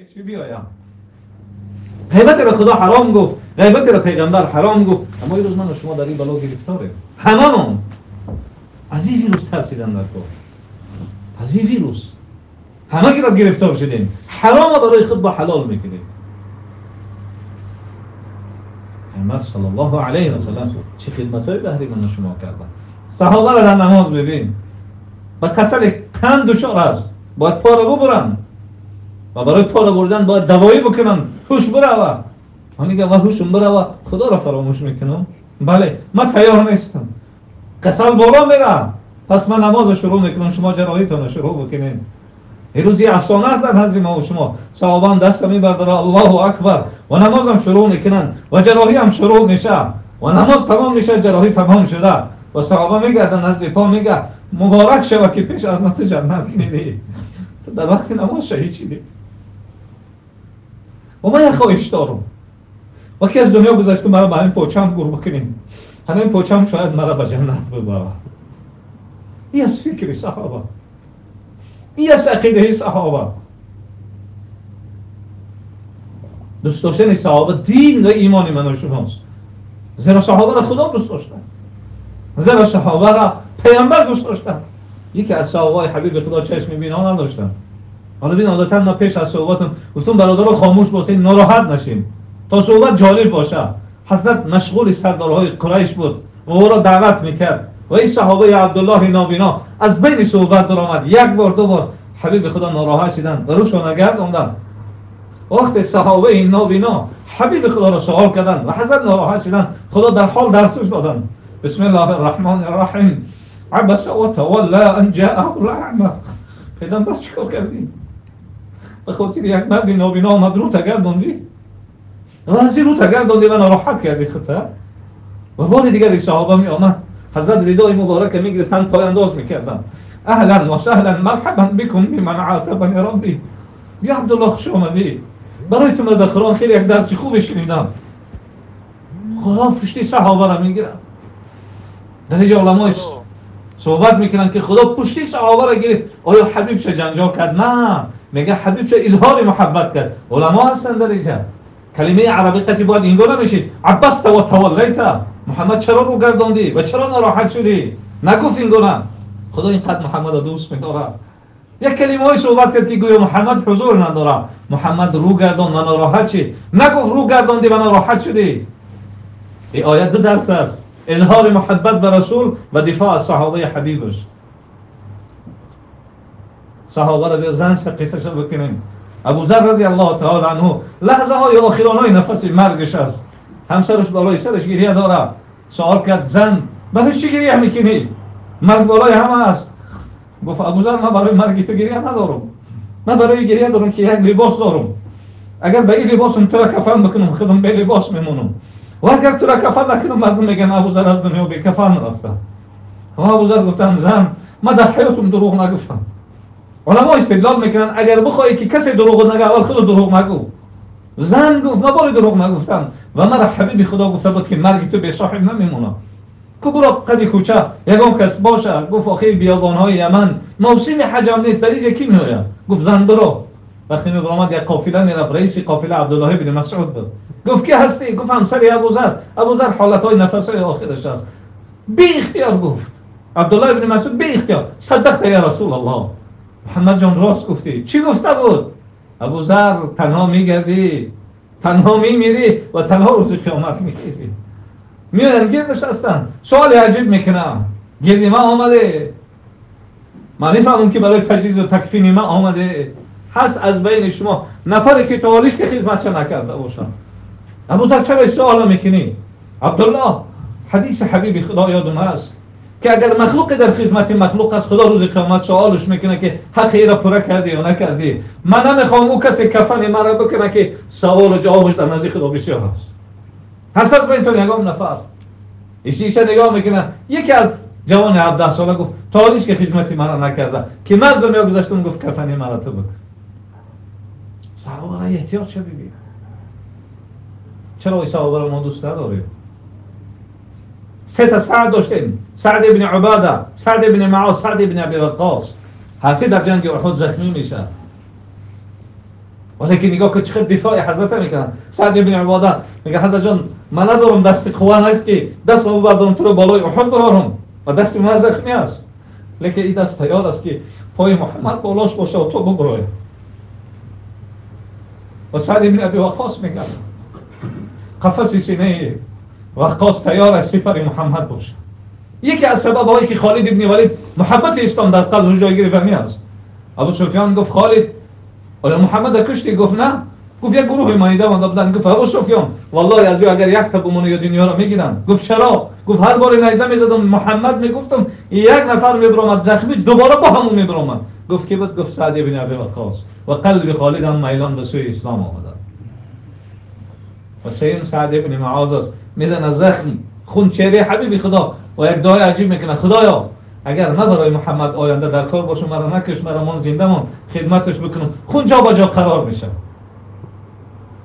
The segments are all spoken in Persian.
چی بیایم؟ غیبت را خدا حرام گفت، غیبت را پیغمبر حرام گفت، اما این روز من و شما در این بلا گرفتاره. هممون از این ویروس ترسیدن در کار، از این ویروس همه را گرفتار شدیم، حرام برای خود با حلال میکنیم. پیغمبر صلی الله علیه و سلم چه خدمت‌های بهری من و شما کردن. صحابه را در نماز ببین، با کسل تن دچار است، باید پا را ببرن و برای پا را بردن باید دوایی بکنن، هوش بروه. من میگم هوشم بروه، خدا را فراموش میکنم. بله من تیار نیستم، کسل بالا میره، پس من نماز شروع میکنم، شما جراحیتان شروع بکنین. این روزی افسانه است در نزد ما و شما. صحابان دست میبردن الله اکبر و نماز هم شروع میکنن و جراحی هم شروع میشه و نماز تمام میشه، جراحی تمام شده و صحابه میگردن نزد پا میگه مبارک شوه که پیش از تو جنت میدی، در وقت نماز شهید شدی. و من یک خواهش دارم، وقتی از دنیا گذشتم مرا به همین پوچم گور بکنیم، همین پوچم شاید مرا به جنت ببره. این از فکر صحابه، این از عقیده صحابه. دوست داشتن صحابه دین و ایمان من و شماست. زیرا صحابه را خدا دوست داشتن، زیرا صحابه را پیامبر دوست داشتن. یکی از صحابه حبیب خدا چشم بینان نداشتن. حالا ببین عادتا ما پیش از صحبتم گفتم برادرها خاموش باشید، ناراحت نشیم تا صحبت جالب باشه. حضرت مشغول سردارهای قریش بود و او را دعوت میکرد و این صحابه عبدالله نابینا از بین صحبت در آمد. یک بار دو بار حبیب خدا ناراحت شدن و روشو نگرداندن. وقت صحابه این نابینا حبیب خدا را سوال کردن و حضرت ناراحت شدن، خدا در حال درسش دادن. بسم الله الرحمن الرحیم عبس و تولی ان جاءه الاعمى. پیغمبر چیکار کردی؟ به خاطر یک مرد نابینا آمد رو تگرداندی و از این رو تگرداندی و ناراحت کردی خطر. و بار دیگر صحابه می آمد، حضرت ردای مبارک می گرفتن، پای انداز می کردن. اهلا و سهلا مرحبا بکم بمن عاتبنی ربی. یا عبدالله خوش آمدی، برای تو در قرآن خیلی یک درس خوب شنیدم. قرآن پشتی صحابه را می گیرن. در اینجا علمای صحبت میکنن که خدا پشتی صحابه را گرفت. آیا حبیب شه جنجال کرد؟ نه، میگه حبیب شه اظهار محبت کرد. علما هستن در اینجا، کلمه عربی قطعی باید اینگونه میشید عبست و تولیت. محمد چرا رو گرداندی و چرا ناراحت شدی؟ نگفت اینگونه. خدا اینقدر محمد را دوست می‌داره. یک کلمه های صحبت کرد که گویا محمد حضور نداره. محمد رو گردان و ناراحت شد، نگفت رو گرداندی و ناراحت شدی. این آیت دو درس است، اظهار محبت به رسول و دفاع از صحابه حبیبش. صحابه را به زنش قصه بکنیم. ابوذر رضی الله تعالی عنه لحظه های آخران های نفس مرگش است، همسرش بالای سرش گریه داره. سوال کرد زن برای چی گریه میکنی؟ مرگ بالای همه است. گفت ابوذر من برای مرگ تو گریه ندارم، من برای گریه دارم که یک لباس دارم. اگر به این لباسم تو را کفن بکنم خودم به لباس میمونم، و اگر تو را کفن نکنم مردم میگن ابوذر از دنیا به کفن رفته. و ابوذر گفتن زن من در حیاتم دروغ نگفتم. علما استدلال میکنن اگر بخوای که کسی دروغ نگه اول خود دروغ نگو. زن گفت من باری دروغ نگفتم و مرا حبیب خدا گفته بود که مرگ تو به صاحب نمیمونه. که برو قدی کوچه یگان کس باشه. گفت آخه بیابانهای یمن موسم حج هم نیست، در اینجا کی میآید؟ گفت زن برو. وقتی می برآمد یک قافله میرفت، رئیس قافله عبدالله بن مسعود بود. گفت کی هستی؟ گفت همسر ابوذر. ابوذر حالتهای نفسهای آخرش است. بی اختیار گفت عبدالله بن مسعود بی اختیار صدقت یا رسول الله، محمد جان راست گفتی. چی گفته بود؟ ابوذر تنها میگردی، تنها میمیری و تنها روز قیامت میخیزی. میان گردش هستن، سوال عجیب میکنم، گردی ما آمده، من میفهمم که برای تجهیز و تکفین ما آمده. هست از بین شما نفری که تالیش که خدمتش نکرده باشن. ابوذر چرا سوال میکنی؟ عبدالله حدیث حبیب خدا یادم هست که اگر مخلوق در خدمت مخلوق است، خدا روز قیامت سوالش میکنه که حق ای را پوره کردی یا نکردی. من نمیخوام او کسی کفن مرا بکنه که سوال و جوابش در نزد خدا بسیار است. هست از بین تو نگام نفر ایشیشه نگاه میکنه. یکی از جوان 17 ساله گفت تالیش که خدمتی مرا نکرده که من از دنیا گذشتم، گفت کفنی مرا تو بکن. صحابه را احتیاط چه ببین. چرا این صحابه را ما دوست نداریم؟ سه تا سعد داشتیم، سعد ابن عباده، سعد ابن معاذ، سعد ابن ابی وقاص. هر سه در جنگ احد زخمی میشه. ولی که نگاه که چقدر دفاع حضرت میکنن. سعد ابن عباده میگه حضرت جان من ندارم دست قوا نیست که دست رو بردارم تو رو بالای احد برارم و دست من زخمی است، لیکن این دست تیار است که پای محمد بالاش باشه و تو ببرای. و سعد ابن ابی وقاص میگه قفس سینه وقاص تیار است سپر محمد باشه. یکی از سبب‌هایی که خالد ابن ولید محبت اسلام در قلبش جای گرفت همین است. ابو سفیان گفت خالد ولی محمد کشتی؟ گفت نه. گفت یک گروه مایده مانده بودن. گفت ابو سفیان والله از اگر یک تا بمونه یا دنیا را میگیرن. گفت چرا؟ گفت هر بار نیزه میزدم محمد میگفتم یک نفر میبرامد زخمی دوباره با همون میبرامد. گفت کی بود؟ گفت سعد ابن ابی وقاص. و قلب خالد هم میلان به سوی اسلام آمد. و سیم سعد ابن معاذ است میزنه زخمی خون چهره حبیب خدا و یک دعای عجیب میکنه خدایا اگر من برای محمد آینده در کار باشم مرا نکش، مرا من زنده من خدمتش بکنم. خون جا با جا قرار میشه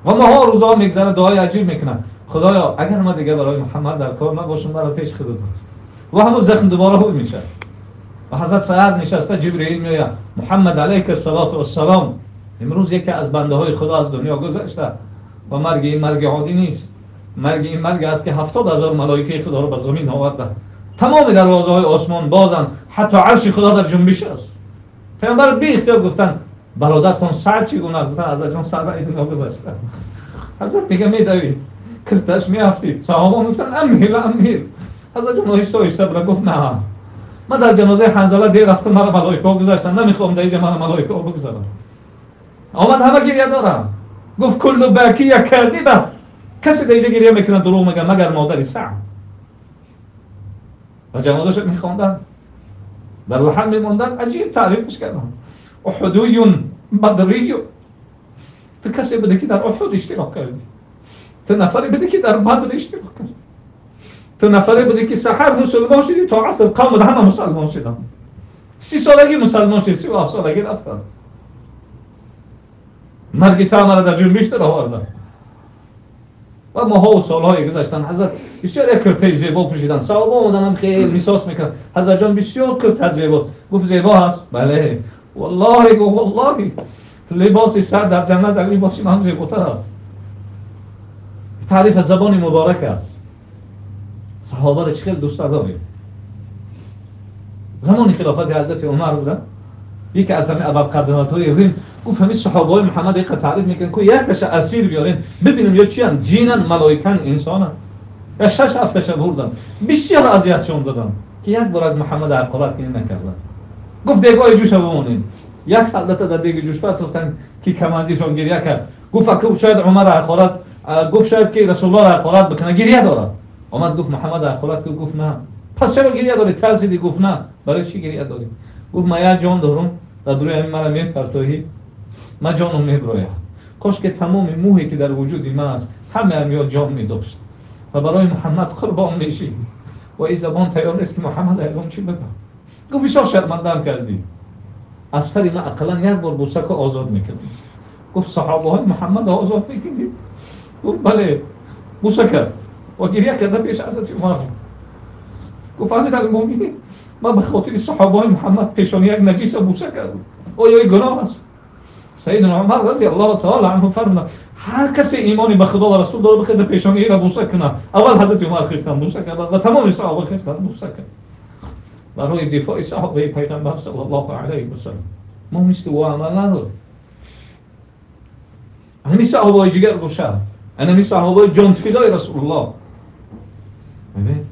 و ماها روزها میگذره دعای عجیب میکنه خدایا اگر من دیگه برای محمد در کار نباشم مرا پیش خودت و همون زخم دوباره خوب میشه. و حضرت سعد نشسته جبرئیل میگه محمد علیک الصلاه و السلام امروز یکی از بنده های خدا از دنیا گذشته و مرگ این مرگ عادی نیست. مرگ این مرگ است که 70,000 ملائکه خدا رو به زمین آورده. تمام دروازه های آسمان بازن، حتی عرش خدا در جنبش است. پیامبر بی اختیار گفتن برادرتون سعد چگونه است؟ گفتن حضرت جان سعد این دنیا گذشته. حضرت میگه میدوید کرتش میافتید. صحابه گفتن امهل امهل. حضرت جان آهسته آهسته بلا گفت نه من در جنازه حنظله دیر رفتم مرا ملائکه گذاشتن نمیخوام در اینجا مرا ملائکه بگذارن. آمد همه گریه دارم. گفت کل باکی یا کاذبه. کسی دیگه گریه میکنه دروغ میگه مگر مادر سعد. و جنازه‌اش میخواندن در لحن میموندن عجیب تعریفش کردن احدوی بدری. تو کسی بوده که در احد اشتراک کردی، تو نفری بوده که در بدر اشتراک کردی، تو نفری بوده که سحر مسلمان شدی تا عصر قوم همه مسلمان شدن. 30 سالگی مسلمان شدی 37 سالگی رفتن. مرگ تا مرا در جنبش در آوردن. و ماها و سالهای گذشتن حضرت بسیار یک کرته زیبا پوشیدن. صحابه آمدن هم خیلی میساس میکرد حضرت جان بسیار کرته زیبا. گفت زیبا هست؟ بله. والله گفت والله لباس سر در جنت در لباس من زیباتر است. تعریف زبان مبارک است. صحابه را چقدر دوست دارید. زمان خلافت حضرت عمر بودن یکی از همه ابرقدرت‌های ریم گفت همین صحابه های محمد یک تعریف میکنن که یک تاش اسیر بیارین ببینیم یا چی ان جینن ملائکن انسانن. یا 6 7 تاش بردن بسیار اذیتشون دادن که یک بار از محمد حقارت نکردن. گفت دیگه جوش بمونین. یک سالت در دیگه جوش فرستادن که کماندیشون گریه کرد. گفت که شاید عمر حقارت گفت شاید که رسول الله حقارت بکنه گریه داره. اومد گفت محمد حقارت گفت نه. پس چرا گریه داری؟ ترسیدی؟ گفت نه. برای چی گریه داری؟ گفت من یک جان دارم در روی همین مرا میپرتوهی من جانم میبرایم. کاش که تمام موهی که در وجود من است همه هم جان میداشت و برای محمد قربان میشی و این زبان تیار نیست که محمد الان چی بگم. گفت بسیار شرمنده‌ام کردی. از سر من اقلا یک بار بوسک آزاد میکنی. گفت صحابه های محمد آزاد میکنی؟ گفت بله. بوسه کرد و گریه کرده پیش حضرت عمر. گفت امیر المؤمنین من به خاطر صحابه های محمد پیشانی یک نجیس بوسه کردم. آیا گناه است؟ سیدنا عمر رضی الله تعالی عنه فرمود هر کسی ایمانی به خدا و رسول داره بخواد پیشانی را بوسه کنه. اول حضرت عمر خواستن بوسه کرد و تمام صحابه خواستن بوسه کرد. برای دفاع صحابه پیغمبر صلی الله علیه و سلم ما مثل او عمل نداریم. همین صحابه جگر گوشه، همین صحابه جان فدای رسول الله. ببین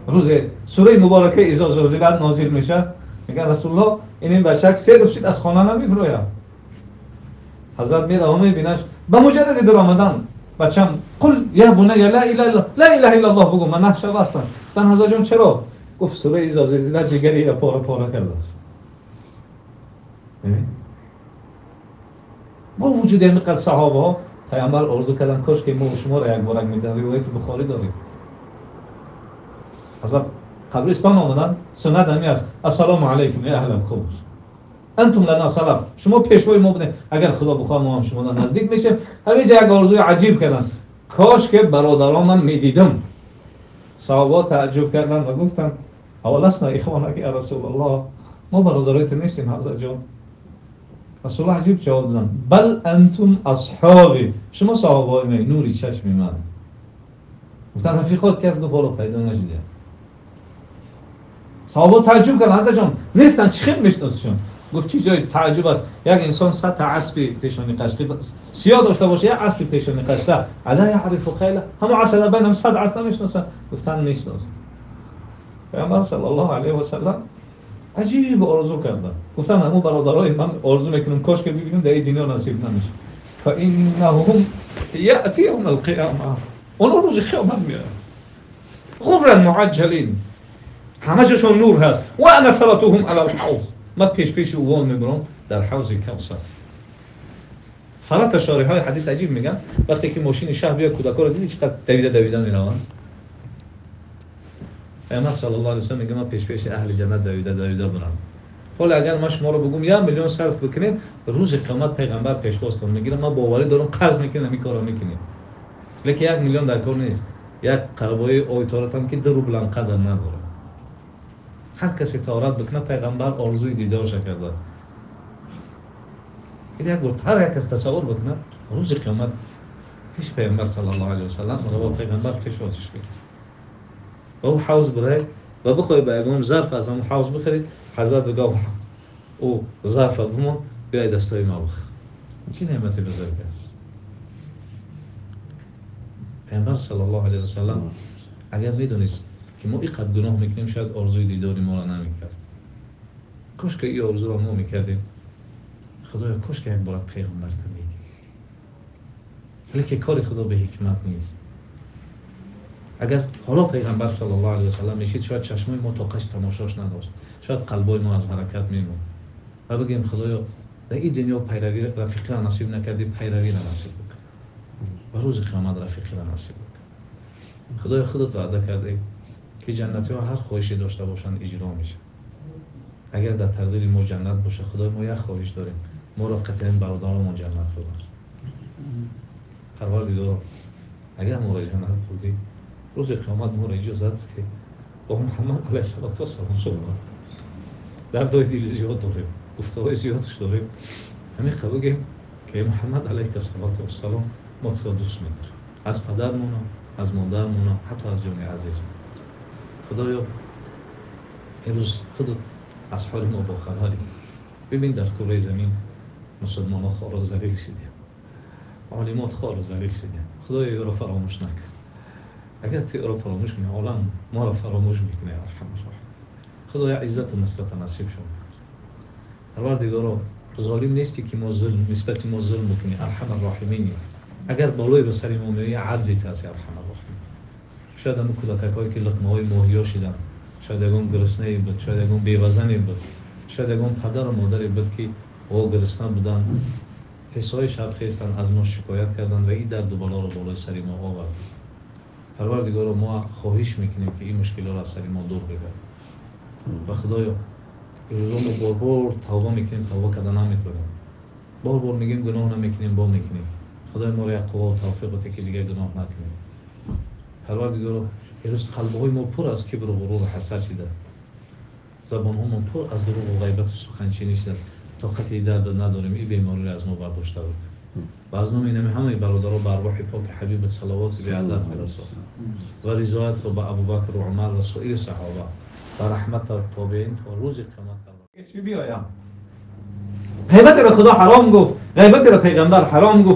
روز سوره مبارکه اذا زلزلت نازل میشه میگه رسول الله این بچه 3 روز از خانه نمیبره. حضرت میره و میبینش به مجرد در آمدن بچم قل یا بنی لا اله الا الله بگو من نحشه وستم. گفتن حضرت جان چرا؟ گفت سوره اذا زلزلت جگری را پاره پاره کرده است. با وجود اینقدر صحابه ها پیامبر آرزو کردن کاش که ما و شما را یک بارک میدن. روایت بخاری داریم. حضرت قبرستان آمدن سنت همی است السلام علیکم یا اهل القبور انتم لنا سلف. شما پیشوای ما بودین اگر خدا بخواد ما هم شما را نزدیک میشیم. همینجا یک آرزوی عجیب کردن کاش که برادرانم میدیدم. صحابه تعجب کردن و گفتن اولسنا اخوانک یا رسول الله ما برادرایت نیستیم حضرت جان. رسول الله عجیب جواب دادن بل انتم اصحابی، شما صحابای من، نوری چشم من. گفتن رفیقات کس گفت حالا پیدا نشده. صحابه تعجب کردن حضرت جان نیستن چی خیلی میشناسشون. گفت چی جای تعجب است؟ یک انسان 100 تا اسب پیشانی قشقی سیاه داشته باشه، یک اسب پیشانی قشقه الا یعرف خیله، همه عشره بینم 100 اسب نمیشناسن. گفتن میشناسن. پیامبر صلی الله علیه و سلم عجیب آرزو کردن. گفتن همون برادرای من آرزو میکنم کاش که ببینیم در این دنیا نصیب نمیشه. فانهم یاتی یوم القیامه، اون روز قیامت میاد غرا معجلین، همه جاشون نور هست. و انا فرتهم علی الحوض، من پیش اون میبرم در حوض کوثر. فرات شارح های حدیث عجیب میگن وقتی که ماشین شهر بیا کودکا رو دیدی چقدر دویده میرون. پیامبر صلی الله علیه و سلم میگه من پیش اهل جنت دویده برم. حالا اگر من شما رو بگم 1 میلیون صرف بکنید روز قیامت پیغمبر پیشواستون میگیره، من باوری دارم قرض میکنم این کارو میکنید. لیکن 1 میلیون در کار نیست. یک قربای آیتارت هم که 2 روبل هم قدر نداره. هر کسی طهارت بکنه پیغمبر آرزوی دیدارش کرده. یک بار هر کس تصور بکنه روز قیامت پیش پیغمبر صلی الله علیه و سلم رو پیغمبر پیشوازش بکنه. و او حوض برای و بخوای به یگان ظرف از همون حوض بخرید، حضرت بگاه او ظرف بمون بیای دستای ما بخور. چی نعمت بزرگ است. پیغمبر صلی الله علیه و سلم اگر میدونست که ما اینقدر گناه میکنیم شاید آرزوی دیداری ما را نمیکرد. کاش که این آرزو را ما میکردیم. خدایا کاش که یک بار پیغمبر تا میدیم. ولی که کار خدا به حکمت نیست. اگر حالا پیغمبر صلی الله علیه و سلم میشید شاید چشمای ما طاقتش تماشاش نداشت، شاید قلبای ما از حرکت میموند و بگیم خدایا در این دنیا پیروی رفیقی را نصیب نکردی، پیروی را نصیب بکن و روز قیامت رفیقی را نصیب بکن. خدایا خودت وعده کردی که جنتی ها هر خواهشی داشته باشند اجرا میشه. اگر در تقدیر ما جنت باشه خدای ما یک خواهش داریم، ما را قطعا برادران جنت رو بر. پروردگار اگر ما را جنت بودی روز قیامت ما را اجازت بدی با محمد علیه السلام صحبت. در دوی دیل زیاد داریم، گفته‌های زیادش داریم. همین بگیم که محمد علیه السلام ما تو دوست می‌داریم، از پدرمون، از مادرمون، حتی از جان عزیز. خدایا امروز خودت از حال ما با خبری. ببین در کره زمین مسلمان ها خوار و ذلیل شدیم، عالمات خوار و ذلیل شدیم. خدایا او را فراموش نکن. اگر تو او را فراموش کنی عالم ما را فراموش میکنه. ارحم الراحمین. خدایا عزت و نصرت نصیب شون. پروردگارا ظالم نیستی که ما ظلم نسبت ما ظلم بکنی. ارحم الراحمین. اگر بالای به سر ما میای عدلی تاسی. ارحم الراحمین. شاید هم کودکایی که لقمه های ماهیا شدن، شاید یگان گرسنه بود، شاید یگان بیوزنی بود، شاید یگان پدر و مادری بود که او گرسنه بودن، حسای شب خیستن از ما شکایت کردن و این درد و بلا رو بالای سر ما آورد. پروردگارا ما خواهش میکنیم که این مشکلات را از سر ما دور ببر. و خدایا روزا ما بار توبه میکنیم، توبه کردن نمیتونیم. بار میگیم گناه نمیکنیم، با میکنیم. خدای ما را یک قوا و توفیق بده که دیگه گناه نکنیم. پروردگارا امروز قلب‌های ما پر از کبر و غرور و حسد شده. زبان‌ها ما پر از دروغ و غیبت و سخنچینی شده. طاقت درد نداریم. این بیماری را از ما برداشته بود. و از نام اینم همه برادران به ارواح پاک حبیب صلوات و عدت برسان و رضایت رو به ابوبکر و عمر و سایر صحابه و رحمت تابعین تا روز قیامت. چی بیایم؟ غیبت را خدا حرام گفت، غیبت را پیغمبر حرام گفت.